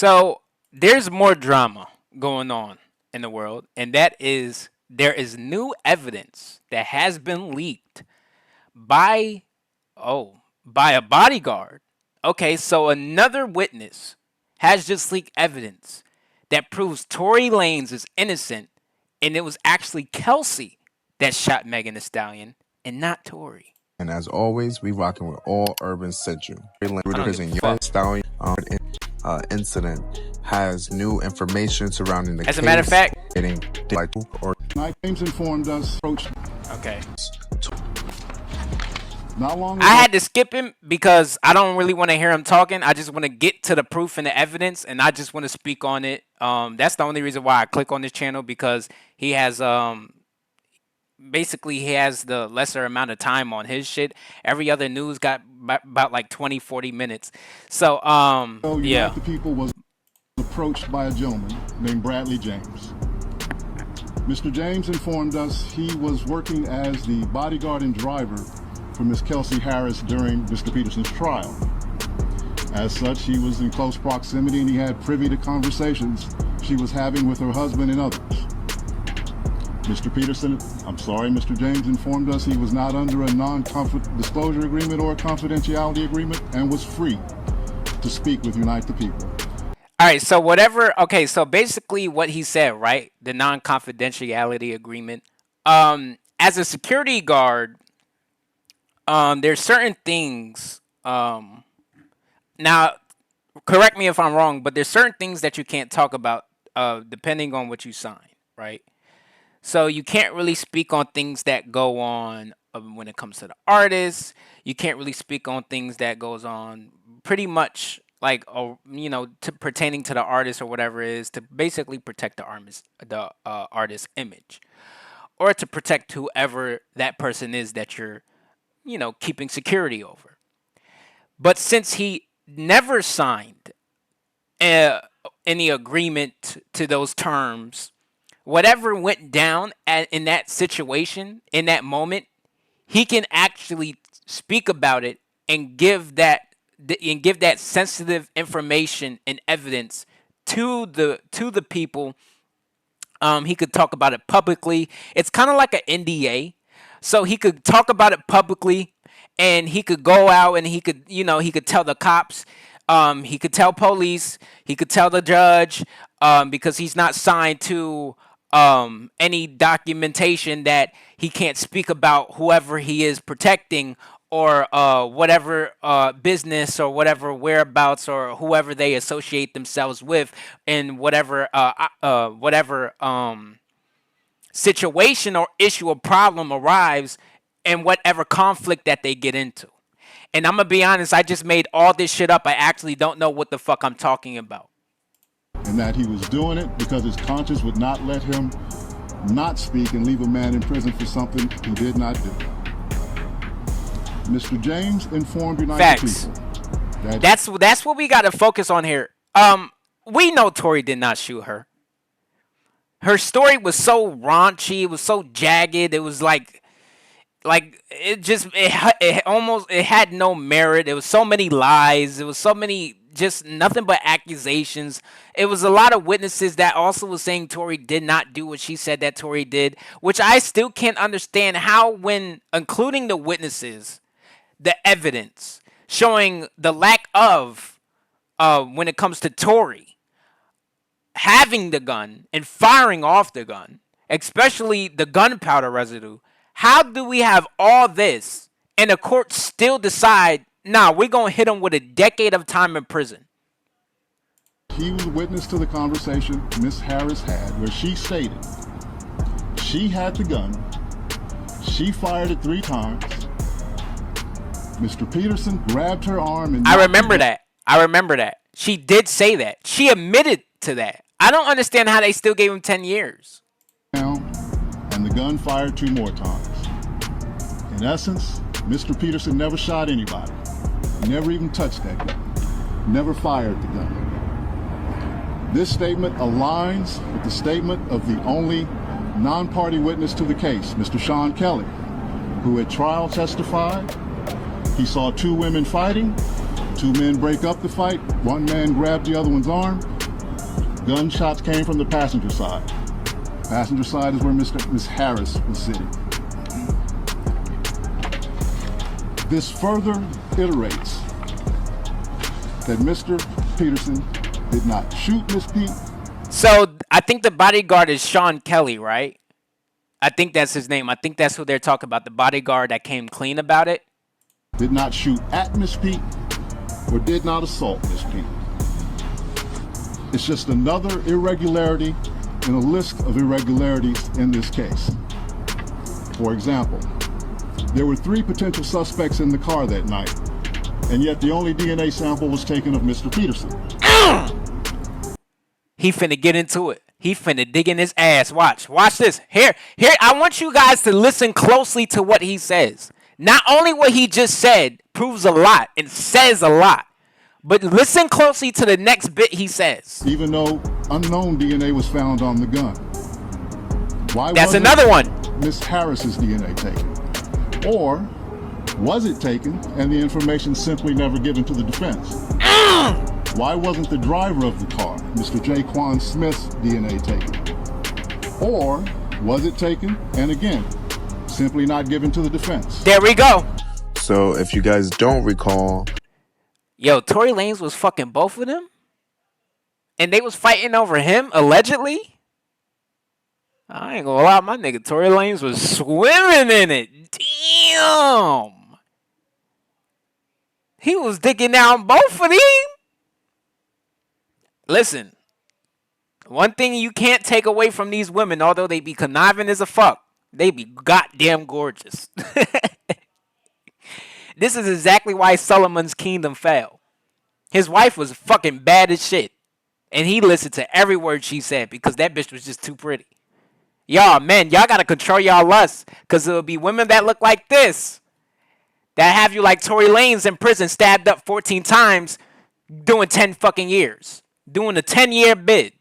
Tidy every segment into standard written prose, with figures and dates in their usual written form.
So there's more drama going on in the world, and that is there is new evidence that has been leaked by by a bodyguard. Okay, so another witness has just leaked evidence that proves Tory Lanez is innocent, and it was actually Kelsey that shot Megan Thee Stallion and not Tory. And as always, we rocking with all Urban Central. I don't give a fuck. Stallion incident has new information surrounding the As case. a matter of fact, James informed us. okay. Not long ago, I had to skip him because I don't really want to hear him talking. I just want to get to the proof and the evidence, and I just want to speak on it. That's the only reason why I click on this channel, because he has basically he has the lesser amount of time on his shit. Every other news got about like 20-40 minutes. So yeah. The people was approached by a gentleman named Bradley James. Mr. James informed us he was working as the bodyguard and driver for Miss Kelsey Harris during Mr. Peterson's trial. As such, he was in close proximity and he had privy to conversations she was having with her husband and others. Mr. James informed us he was not under a non-disclosure agreement or a confidentiality agreement and was free to speak with Unite the People. All right, so whatever. Okay, so basically what he said, right? The non-confidentiality agreement. As a security guard, there's certain things. Now, correct me if I'm wrong, but there's certain things that you can't talk about, depending on what you sign, right? So you can't really speak on things that go on when it comes to the artists. You can't really speak on things that goes on pretty much like pertaining to the artist or whatever it is, to basically protect the artist's image, or to protect whoever that person is that you're keeping security over. But since he never signed any agreement to those terms, whatever went down in that situation, in that moment, he can actually speak about it and give that sensitive information and evidence to the people. He could talk about it publicly. It's kind of like an NDA. So he could talk about it publicly, and he could go out and he could tell the cops, he could tell police, he could tell the judge, because he's not signed to any documentation that he can't speak about whoever he is protecting, or whatever business or whatever whereabouts or whoever they associate themselves with in whatever situation or issue or problem arrives, and whatever conflict that they get into. And I'm gonna be honest, I just made all this shit up. I actually don't know what the fuck I'm talking about. And that he was doing it because his conscience would not let him not speak and leave a man in prison for something he did not do. Mr. James informed United Facts. People. That's what we got to focus on here. We know Tory did not shoot her. Her story was so raunchy. It was so jagged. It was like it had no merit. It was so many lies. It was so many, just nothing but accusations. It was a lot of witnesses that also was saying Tory did not do what she said that Tory did, which I still can't understand how, when including the witnesses, the evidence showing the lack of, when it comes to Tory having the gun and firing off the gun, especially the gunpowder residue. How do we have all this and the court still decide, nah, we're going to hit him with a decade of time in prison? He was a witness to the conversation Miss Harris had where she stated she had the gun, she fired it 3 times, Mr. Peterson grabbed her arm and... I remember that. She did say that. She admitted to that. I don't understand how they still gave him 10 years. And the gun fired 2 more times. In essence, Mr. Peterson never shot anybody. He never even touched that gun. Never fired the gun. This statement aligns with the statement of the only non-party witness to the case, Mr. Sean Kelly, who at trial testified he saw 2 women fighting, 2 men break up the fight, 1 man grabbed the other one's arm, Gunshots came from the passenger side. Passenger side is where Miss Harris was sitting. This further iterates that Mr. Peterson did not shoot Miss Pete. So I think the bodyguard is Sean Kelly, right? I think that's his name. I think that's who they're talking about. The bodyguard that came clean about it. Did not shoot at Miss Pete or did not assault Miss Pete. It's just another irregularity in a list of irregularities in this case. For example, there were 3 potential suspects in the car that night, and yet the only DNA sample was taken of Mr. Peterson. He finna get into it. He finna dig in his ass. Watch this. Here. I want you guys to listen closely to what he says. Not only what he just said proves a lot and says a lot, but listen closely to the next bit he says. Even though unknown DNA was found on the gun. Why That's wasn't another one. Miss Harris's DNA taken? Or was it taken and the information simply never given to the defense? Why wasn't the driver of the car, Mr. Jaquan Smith's DNA taken? Or was it taken and again, simply not given to the defense? There we go. So if you guys don't recall, Yo, Tory Lanez was fucking both of them? And they was fighting over him, allegedly? I ain't gonna lie, my nigga Tory Lanez was swimming in it. Damn. He was digging down both of them. Listen, one thing you can't take away from these women, although they be conniving as a fuck, they be goddamn gorgeous. This is exactly why Solomon's kingdom fell. His wife was fucking bad as shit. And he listened to every word she said because that bitch was just too pretty. Y'all, man, y'all gotta control y'all lust. Because there'll be women that look like this. That have you like Tory Lanez in prison, stabbed up 14 times, doing 10 fucking years. Doing a 10-year bid.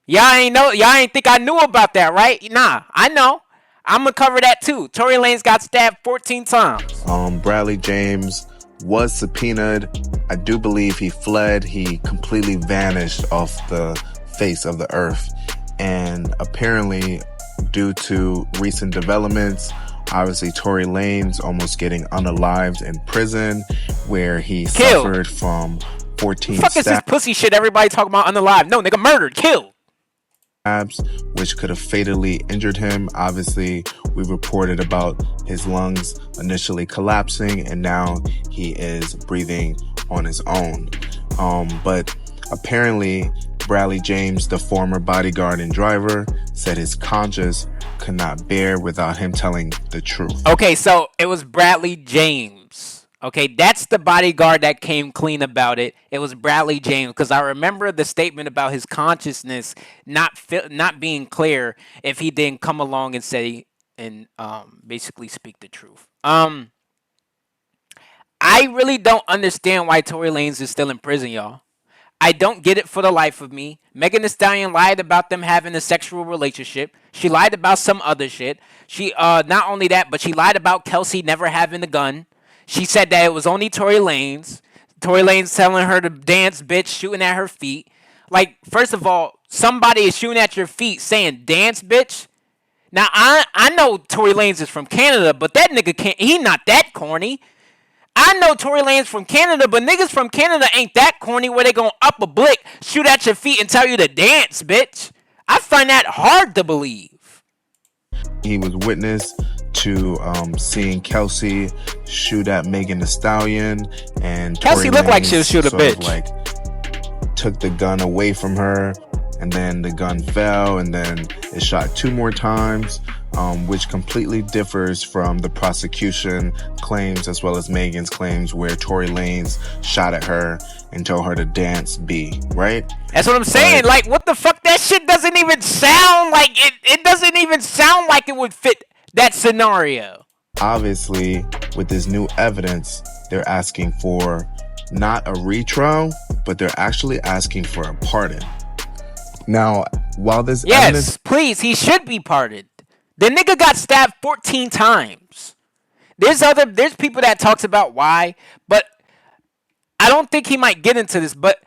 Y'all ain't think I knew about that, right? Nah, I know. I'm gonna cover that too. Tory Lanez got stabbed 14 times. Bradley James was subpoenaed. I do believe he fled. He completely vanished off the face of the earth. And apparently, due to recent developments, obviously Tory Lanez almost getting unalived in prison, where he suffered from 14 fuck is this pussy shit everybody talking about unalive? No, nigga, murdered, killed. Which could have fatally injured him. Obviously, we reported about his lungs initially collapsing, and now he is breathing on his own. But apparently, Bradley James, the former bodyguard and driver, said his conscience could not bear without him telling the truth. Okay, so it was Bradley James. Okay, that's the bodyguard that came clean about it. It was Bradley James, because I remember the statement about his consciousness not being clear if he didn't come along and say and basically speak the truth. I really don't understand why Tory Lanez is still in prison, y'all. I don't get it for the life of me. Megan Thee Stallion lied about them having a sexual relationship. She lied about some other shit. She not only that, but she lied about Kelsey never having a gun. She said that it was only Tory Lanez. Tory Lanez telling her to dance, bitch, shooting at her feet. Like, first of all, somebody is shooting at your feet saying dance, bitch. Now, I know Tory Lanez is from Canada, but that nigga can't. He not that corny. I know Tory Lanez from Canada, but niggas from Canada ain't that corny where they gonna up a blick, shoot at your feet, and tell you to dance, bitch. I find that hard to believe. He was witness to seeing Kelsey shoot at Megan Thee Stallion, and Kelsey looked like she would shoot a bitch. Like took the gun away from her, and then the gun fell, and then it shot 2 more times, which completely differs from the prosecution claims as well as Megan's claims, where Tory Lanez shot at her and told her to dance B, right? That's what I'm saying. Like, what the fuck? That shit doesn't even sound like it. It doesn't even sound like it would fit that scenario. Obviously, with this new evidence, they're asking for not a retrial, but they're actually asking for a pardon. Now, while this evidence... please, he should be pardoned. The nigga got stabbed 14 times. There's people that talks about why, but I don't think he might get into this, but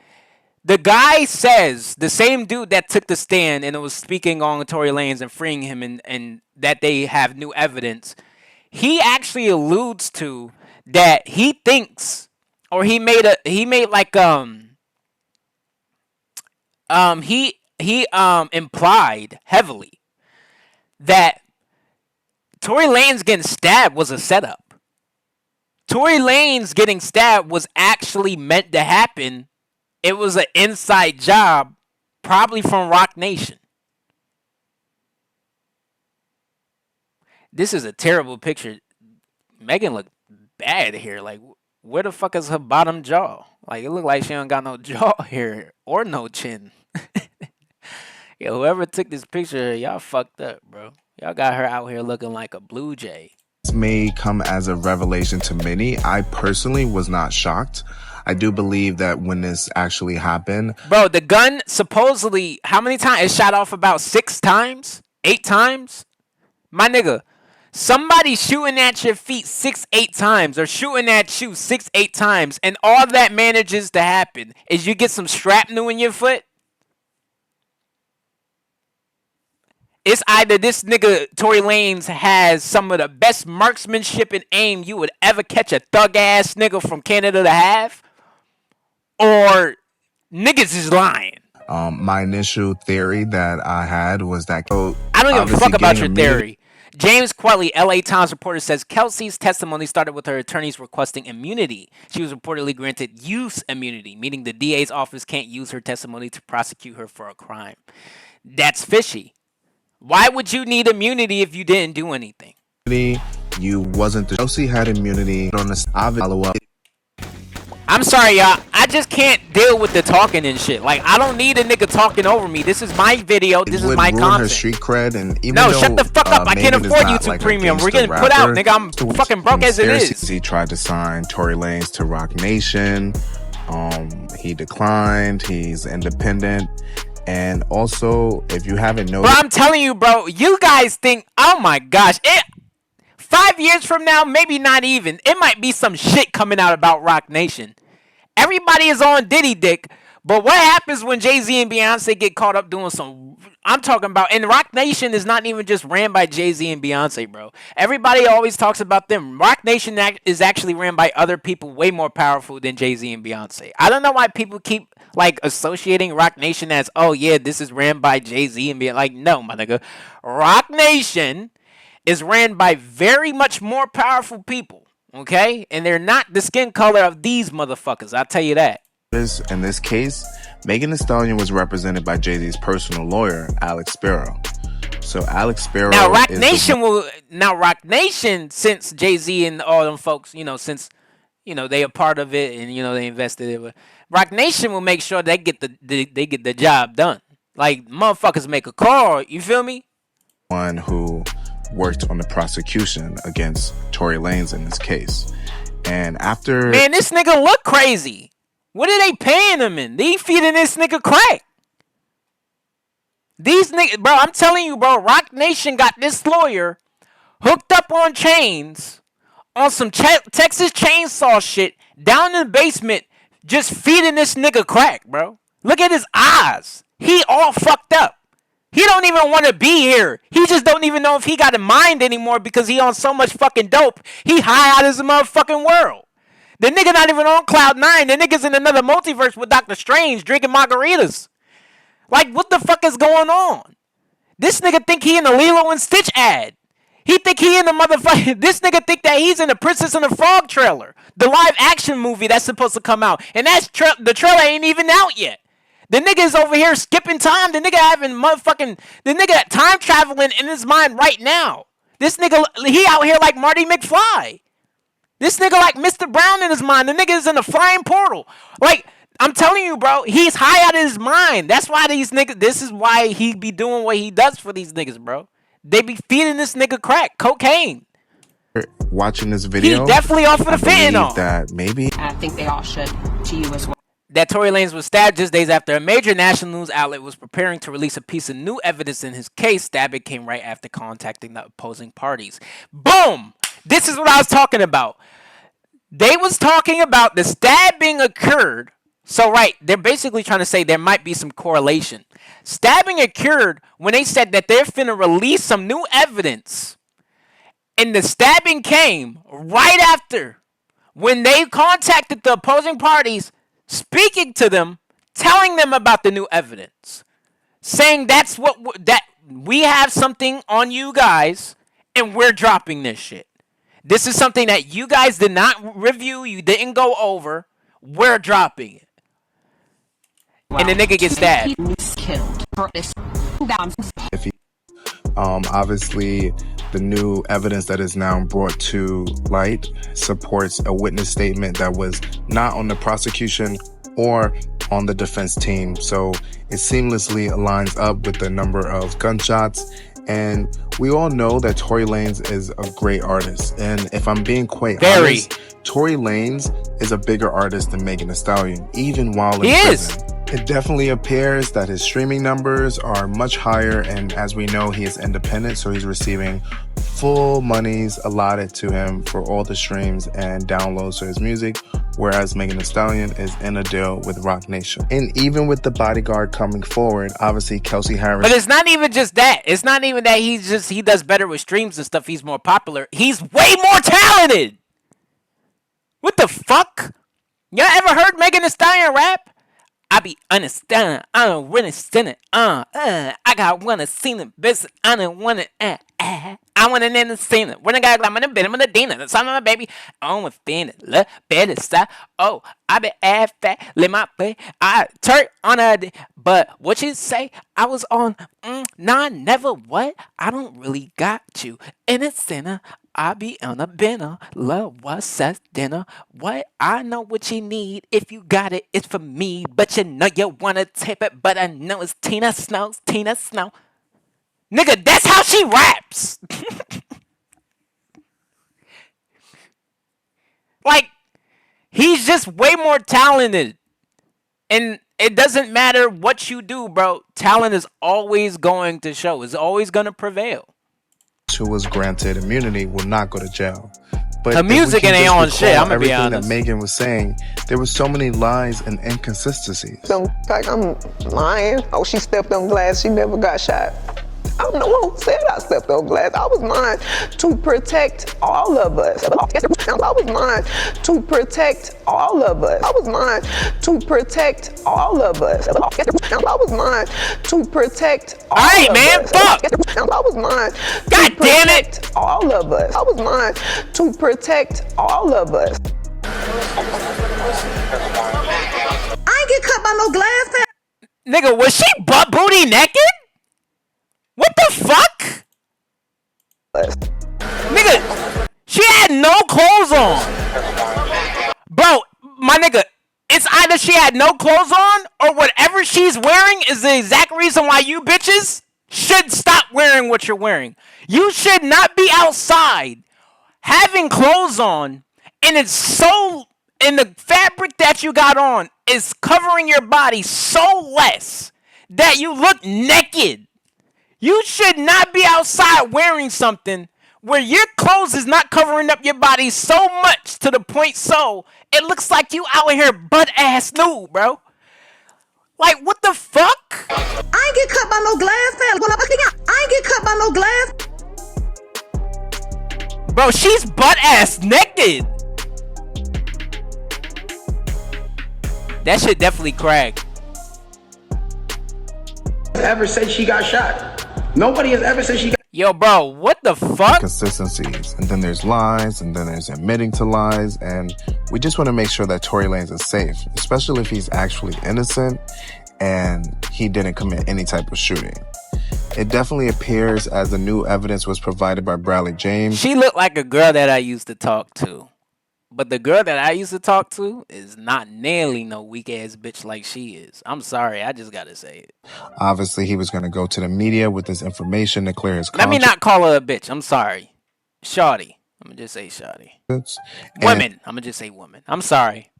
The guy says, the same dude that took the stand and was speaking on Tory Lanez and freeing him, and that they have new evidence. He actually alludes to that he thinks, or he made like he implied heavily that Tory Lanez getting stabbed was a setup. Tory Lanez getting stabbed was actually meant to happen. It was an inside job, probably from Rock Nation. This is a terrible picture. Megan looked bad here. Like, where the fuck is her bottom jaw? Like, it looked like she don't got no jaw here or no chin. Yeah, whoever took this picture, y'all fucked up, bro. Y'all got her out here looking like a blue jay. This may come as a revelation to many. I personally was not shocked. I do believe that when this actually happened, bro, the gun supposedly, how many times? It shot off about 6 times? 8 times? My nigga, somebody shooting at your feet 6-8 times, or shooting at you 6-8 times, and all that manages to happen is you get some shrapnel in your foot. It's either this nigga Tory Lanez has some of the best marksmanship and aim you would ever catch a thug ass nigga from Canada to have, or niggas is lying. My initial theory that I had was that I don't give a fuck about your theory. James Qualley, LA Times reporter, says Kelsey's testimony started with her attorneys requesting immunity. She was reportedly granted use immunity, meaning the DA's office can't use her testimony to prosecute her for a crime. That's fishy. Why would you need immunity if you didn't do anything? You wasn't. Chelsea had immunity on the follow-up. I'm sorry, y'all. I just can't deal with the talking and shit. Like, I don't need a nigga talking over me. This is my video. This is my content. Her street cred, and even no, shut the fuck up. I can't afford YouTube like Premium. We're getting put out, nigga. I'm fucking broke as it is. He tried to sign Tory Lanez to Rock Nation. He declined. He's independent. And also, if you haven't noticed, bro, I'm telling you, bro, you guys think, oh my gosh, 5 years from now, maybe not even, it might be some shit coming out about Rock Nation. Everybody is on Diddy dick, but what happens when Jay-Z and Beyonce get caught up doing some, I'm talking about, and Rock Nation is not even just ran by Jay-Z and Beyonce, bro. Everybody always talks about them. Rock Nation is actually ran by other people way more powerful than Jay-Z and Beyonce. I don't know why people keep like associating Rock Nation as, oh yeah, this is ran by Jay-Z and Beyonce. Like, no, my nigga. Rock Nation is ran by very much more powerful people, okay? And they're not the skin color of these motherfuckers, I'll tell you that. In this case, Megan Thee Stallion was represented by Jay-Z's personal lawyer, Alex Sparrow. So Alex Sparrow. Now Rock Nation, since Jay-Z and all them folks, since they a part of it and they invested in it, Rock Nation will make sure they get the job done. Like, motherfuckers make a call, you feel me? One who worked on the prosecution against Tory Lanez in this case. And after... Man, this nigga look crazy. What are they paying him in? They feeding this nigga crack. These niggas... Bro, I'm telling you, bro, Rock Nation got this lawyer hooked up on chains on some Texas chainsaw shit down in the basement just feeding this nigga crack, bro. Look at his eyes. He all fucked up. He don't even want to be here. He just don't even know if he got a mind anymore because he on so much fucking dope. He high out of his motherfucking world. The nigga not even on cloud 9. The nigga's in another multiverse with Doctor Strange drinking margaritas. Like, what the fuck is going on? This nigga think he in a Lilo and Stitch ad. He think he in the motherfucking... This nigga think that he's in the Princess and the Frog trailer. The live action movie that's supposed to come out. And that's the trailer ain't even out yet. The nigga is over here skipping time. The nigga having motherfucking... The nigga time traveling in his mind right now. This nigga, he out here like Marty McFly. This nigga like Mr. Brown in his mind. The nigga is in a flying portal. Like, I'm telling you, bro, he's high out of his mind. That's why these niggas... This is why he be doing what he does for these niggas, bro. They be feeding this nigga crack, cocaine. Watching this video, he's definitely off of the fentanyl. That maybe... I think they all should, to you as well. That Tory Lanez was stabbed just days after a major national news outlet was preparing to release a piece of new evidence in his case. Stabbing came right after contacting the opposing parties. Boom! This is what I was talking about. They was talking about the stabbing occurred So, right, they're basically trying to say there might be some correlation. Stabbing occurred when they said that they're finna release some new evidence. And the stabbing came right after when they contacted the opposing parties, speaking to them, telling them about the new evidence, saying that we have something on you guys, and we're dropping this shit. This is something that you guys did not review, you didn't go over. We're dropping it. Wow. And the nigga gets stabbed. Killed for this. If he, obviously, the new evidence that is now brought to light supports a witness statement that was not on the prosecution or on the defense team. So it seamlessly aligns up with the number of gunshots. And we all know that Tory Lanez is a great artist. And if I'm being quite honest, Tory Lanez is a bigger artist than Megan Thee Stallion, even while in prison. It definitely appears that his streaming numbers are much higher, and as we know, he is independent, so he's receiving full monies allotted to him for all the streams and downloads to his music, whereas Megan Thee Stallion is in a deal with Roc Nation. And even with the bodyguard coming forward, obviously Kelsey Harris... But it's not even just that. It's not even that he does better with streams and stuff, he's more popular. He's way more talented! What the fuck? Y'all ever heard Megan Thee Stallion rap? I be understanding, I don't really stand it, I got one to see the business, I don't want it, I want to end the scene. When I got I'm in the dinner, the son of my baby, on with fin, look, better style. Oh, I be ass fat, let my play, I turn on a day, but what you say, I was on, nah, never what, I don't really got you, in a center, I be on a binner, love what's that dinner, what, I know what you need, if you got it, it's for me, but you know you wanna tape it, but I know it's Tina Snow. Nigga, that's how she raps. Like, he's just way more talented. And it doesn't matter what you do, bro. Talent is always going to show. It's always going to prevail. Who was granted immunity will not go to jail. But her music and ain't on shit. I'm gonna be honest. Everything that Megan was saying, there were so many lies and inconsistencies. Like I'm lying. Oh, she stepped on glass. She never got shot. I'm the one who said I stepped on glass. I was lying to protect all of us. I was lying to protect all of us. I was lying to protect all of us. I was lying to protect all of us. Alright, man, fuck! I was lying God damn it! All of us. I was lying to protect all of us. I ain't get cut by no glass. Nigga, was she butt booty naked? What the fuck? Nigga, she had no clothes on. Bro, my nigga, it's either she had no clothes on or whatever she's wearing is the exact reason why you bitches should stop wearing what you're wearing. You should not be outside having clothes on and it's so... and the fabric that you got on is covering your body so less that you look naked. You should not be outside wearing something where your clothes is not covering up your body so much to the point so it looks like you out here butt ass nude, bro. Like, what the fuck? I ain't get cut by no glass. I ain't get cut by no glass. Bro, she's butt ass naked. That shit definitely cracked. Ever said she got shot? Nobody has ever said she got... Yo, bro, what the fuck? Consistencies, and then there's lies, and then there's admitting to lies, and we just want to make sure that Tory Lanez is safe, especially if he's actually innocent and he didn't commit any type of shooting. It definitely appears as the new evidence was provided by Bradley James. She looked like a girl that I used to talk to. But the girl that I used to talk to is not nearly no weak ass bitch like she is. I'm sorry, I just gotta say it. Obviously, he was gonna go to the media with this information to clear his conscience. Let me not call her a bitch. I'm sorry. Shawty. I'm gonna just say shawty. Women. I'm gonna just say woman. I'm sorry.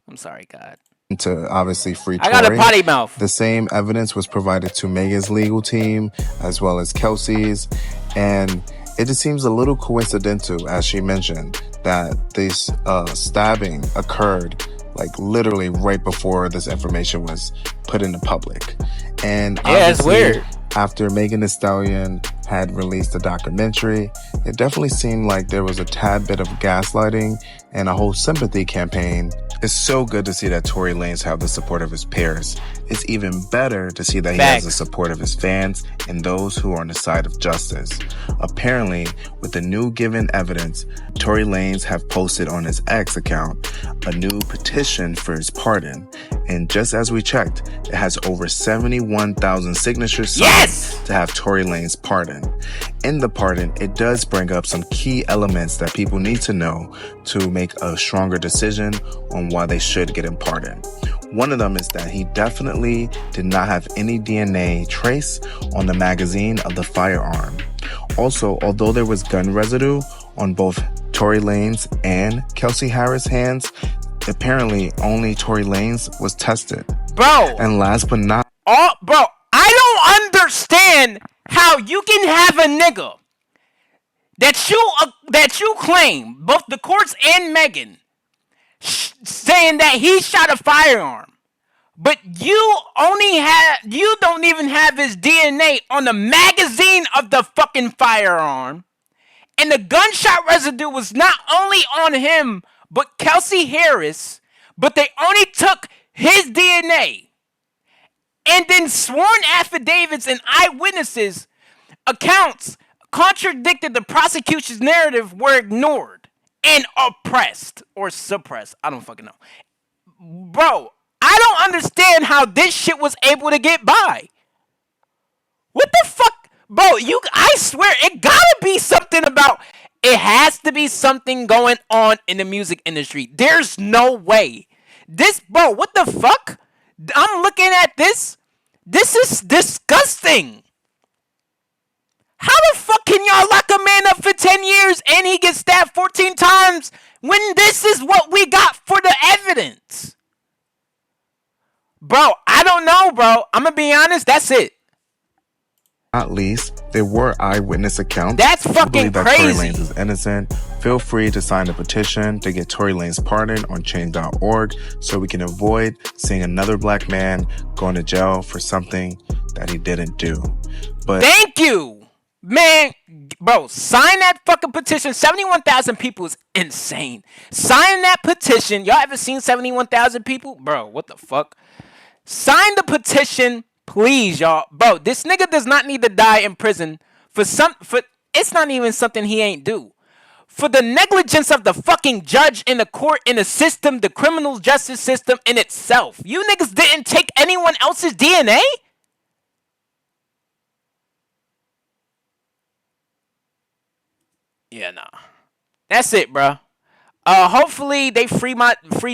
God. To obviously free Tory. I got a potty mouth. The same evidence was provided to Megan's legal team as well as Kelsey's, and it just seems a little coincidental, as she mentioned, that this stabbing occurred like literally right before this information was put into public. And Yeah, it's weird. after Megan Thee Stallion had released the documentary, it definitely seemed like there was a tad bit of gaslighting and a whole sympathy campaign. It's so good to see that Tory Lanez have the support of his peers. It's even better to see that he has the support of his fans and those who are on the side of justice. Apparently, with the new given evidence, Tory Lanez have posted on his X account a new petition for his pardon. And just as we checked, it has over 71,000 signatures signed to have Tory Lanez pardon. In the pardon, it does bring up some key elements that people need to know to make a stronger decision on why they should get him pardoned. One of them is that he definitely did not have any DNA trace on the magazine of the firearm. Also, although there was gun residue on both Tory Lanez and Kelsey Harris' hands, apparently only Tory Lanez was tested. Bro. And last but not... Bro, I don't understand how you can have a nigga that you claim, both the courts and Megan, saying that he shot a firearm, but you don't even have his DNA on the magazine of the fucking firearm, and the gunshot residue was not only on him but Kelsey Harris, but they only took his DNA, and then sworn affidavits and eyewitnesses accounts contradicted the prosecution's narrative were ignored and oppressed or suppressed. I don't fucking know. Bro, I don't understand how this shit was able to get by. What the fuck? Bro, I swear, it gotta be something about... It has to be something going on in the music industry. There's no way. Bro, what the fuck? I'm looking at this. This is disgusting. How the fuck can y'all lock a man up for 10 years and he gets stabbed 14 times when this is what we got for the evidence? Bro, I don't know, bro. I'm gonna be honest, that's it. Not least, there were eyewitness accounts. That's fucking that crazy. Tory Lanez is innocent. Feel free to sign the petition to get Tory Lanez pardon on change.org so we can avoid seeing another black man going to jail for something that he didn't do. But thank you. Man, bro, sign that fucking petition. 71,000 people is insane. Sign that petition. Y'all ever seen 71,000 people? Bro, what the fuck? Sign the petition, please, y'all. Bro, this nigga does not need to die in prison for it's not even something he ain't do. For the negligence of the fucking judge in the court, in the system, the criminal justice system in itself. You niggas didn't take anyone else's DNA? Yeah, nah. That's it, bro. Hopefully they free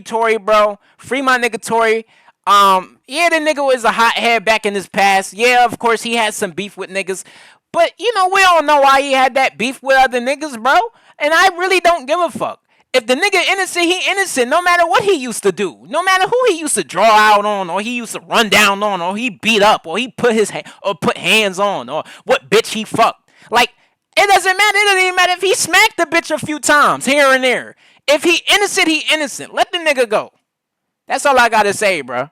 Tory, bro. Free my nigga Tory. Yeah, the nigga was a hothead back in his past. Yeah, of course he had some beef with niggas. But, you know, we all know why he had that beef with other niggas, bro. And I really don't give a fuck. If the nigga innocent, he innocent, no matter what he used to do. No matter who he used to draw out on, or he used to run down on, or he beat up, or he put hands on, or what bitch he fucked. Like, it doesn't matter. It doesn't even matter if he smacked the bitch a few times here and there. If he innocent, he innocent. Let the nigga go. That's all I gotta say, bro.